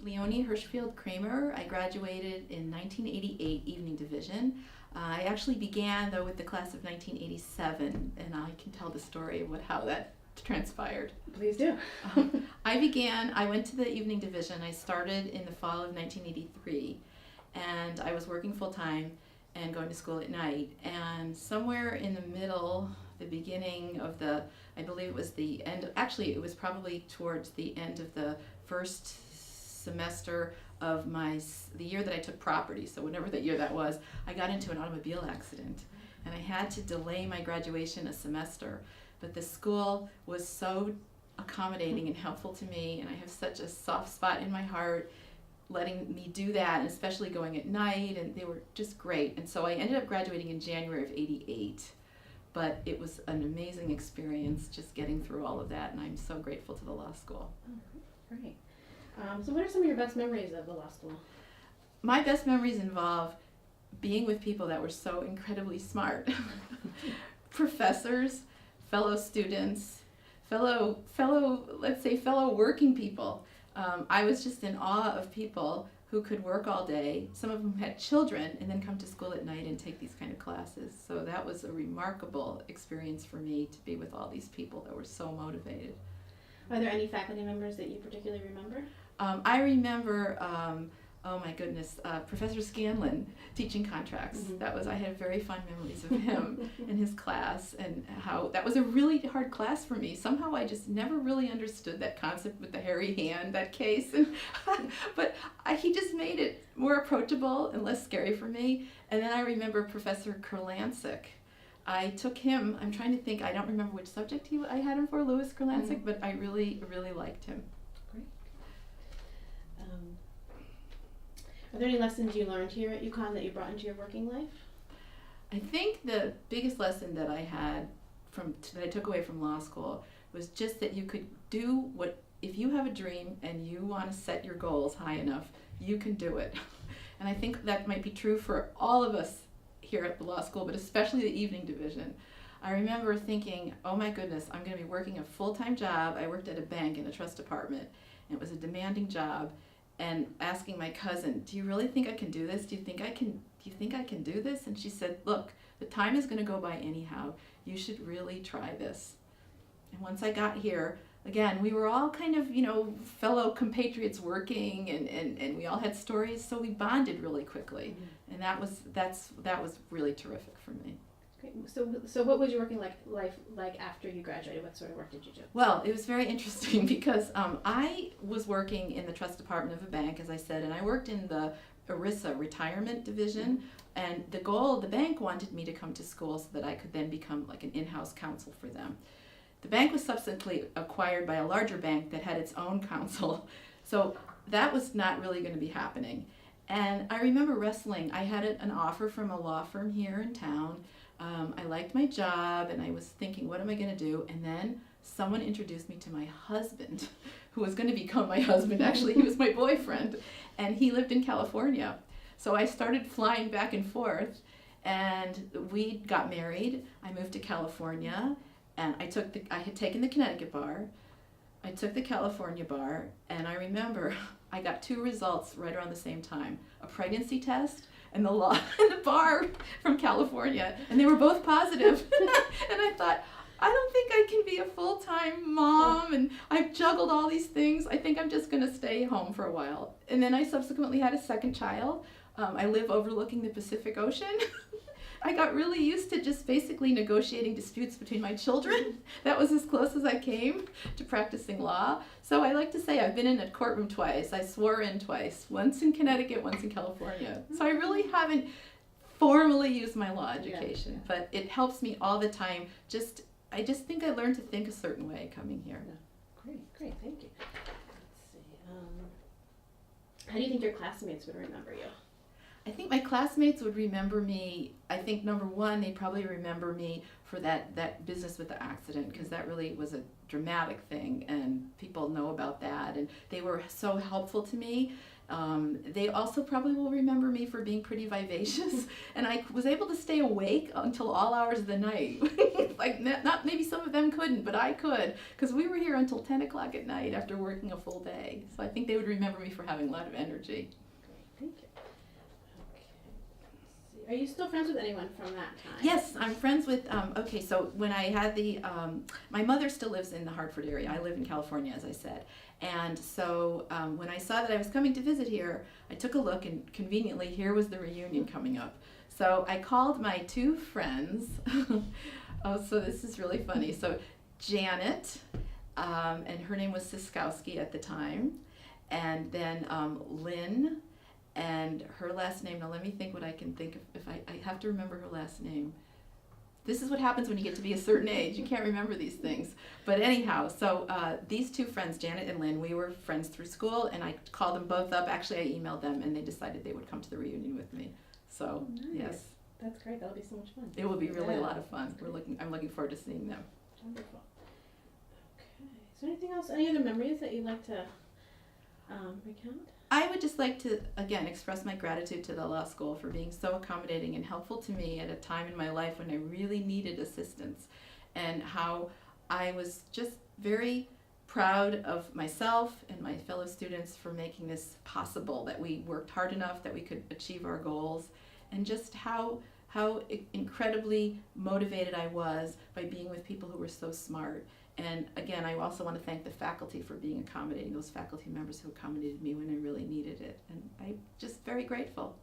Leonie H Kramer. I graduated in 1988 Evening Division. I actually began, though, with the class of 1987, and I can tell the story of how that transpired. Please do. I went to the Evening Division. I started in the fall of 1983, and I was working full-time and going to school at night. And somewhere in the middle, the beginning of I believe it was the end, actually it was probably towards the end of the first semester of the year that I took property, so whenever that year that was, I got into an automobile accident, and I had to delay my graduation a semester. But the school was so accommodating and helpful to me, and I have such a soft spot in my heart letting me do that, and especially going at night, and they were just great. And so I ended up graduating in January of '88, but it was an amazing experience just getting through all of that, and I'm so grateful to the law school. Oh, great. So what are some of your best memories of the law school? My best memories involve being with people that were so incredibly smart. Professors, fellow students, fellow working people. I was just in awe of people who could work all day. Some of them had children and then come to school at night and take these kind of classes. So that was a remarkable experience for me to be with all these people that were so motivated. Are there any faculty members that you particularly remember? I remember, oh my goodness, Professor Scanlon teaching contracts. Mm-hmm. I had very fond memories of him and his class, and how that was a really hard class for me. Somehow I just never really understood that concept with the hairy hand, that case. But he just made it more approachable and less scary for me. And then I remember Professor Kurlansik. I took him, I'm trying to think, I don't remember which subject I had him for, Louis Kurlansik, but I really, really liked him. Great. Are there any lessons you learned here at UConn that you brought into your working life? I think the biggest lesson that I had that I took away from law school was just that you could do if you have a dream and you want to set your goals high enough, you can do it. And I think that might be true for all of us here at the law school, but especially the Evening Division. I remember thinking, oh my goodness, I'm going to be working a full-time job. I worked at a bank in the trust department, and it was a demanding job. And asking my cousin, do you really think I can do this? Do you think I can do this? And she said, look, the time is going to go by anyhow. You should really try this. And once I got here, again, we were all kind of, fellow compatriots working, and we all had stories, so we bonded really quickly. Mm-hmm. And that was really terrific for me. Great. So what was your working life like after you graduated? What sort of work did you do? Well, it was very interesting because I was working in the trust department of a bank, as I said, and I worked in the ERISA retirement division. And the bank wanted me to come to school so that I could then become like an in-house counsel for them. The bank was subsequently acquired by a larger bank that had its own counsel, so that was not really going to be happening. And I remember wrestling. I had an offer from a law firm here in town. I liked my job, and I was thinking, what am I going to do? And then someone introduced me to my husband, who was going to become my husband. Actually, he was my boyfriend, and he lived in California. So I started flying back and forth, and we got married. I moved to California, and I had taken the Connecticut bar. I took the California bar, and I remember I got 2 results right around the same time: a pregnancy test and the law and the bar from California, and they were both positive. And I thought, I don't think I can be a full-time mom, and I've juggled all these things. I think I'm just going to stay home for a while. And then I subsequently had a second child. I live overlooking the Pacific Ocean. I got really used to just basically negotiating disputes between my children. That was as close as I came to practicing law. So I like to say I've been in a courtroom twice. I swore in twice, once in Connecticut, once in California. So I really haven't formally used my law education, but it helps me all the time. I just think I learned to think a certain way coming here. Yeah. Great, thank you. Let's see. How do you think your classmates would remember you? I think my classmates would remember me. I think number one, they'd probably remember me for that business with the accident, because that really was a dramatic thing, and people know about that, and they were so helpful to me. They also probably will remember me for being pretty vivacious, and I was able to stay awake until all hours of the night. Like, not maybe some of them couldn't, but I could, because we were here until 10 o'clock at night after working a full day. So I think they would remember me for having a lot of energy. Great, thank you. Okay, let's see. Are you still friends with anyone from that time? Yes, I'm friends with, okay, so when I had my mother still lives in the Hartford area. I live in California, as I said. And so when I saw that I was coming to visit here, I took a look, and conveniently, here was the reunion coming up. So I called my two friends. Oh, so this is really funny. So Janet, and her name was Siskowski at the time, and then Lynn, and her last name, now let me think what I can think of, if I have to remember her last name. This is what happens when you get to be a certain age. You can't remember these things. But anyhow, so these two friends, Janet and Lynn, we were friends through school, and I called them both up. Actually, I emailed them, and they decided they would come to the reunion with me. So, nice. Yes. That's great. That'll be so much fun. It will be really a Yeah. lot of fun. I'm looking forward to seeing them. Wonderful. Okay. Is there anything else? Any other memories that you'd like to recount? I would just like to, again, express my gratitude to the law school for being so accommodating and helpful to me at a time in my life when I really needed assistance, and how I was just very proud of myself and my fellow students for making this possible, that we worked hard enough that we could achieve our goals, and just how incredibly motivated I was by being with people who were so smart. And again, I also want to thank the faculty for being accommodating, those faculty members who accommodated me when I really needed it. And I'm just very grateful.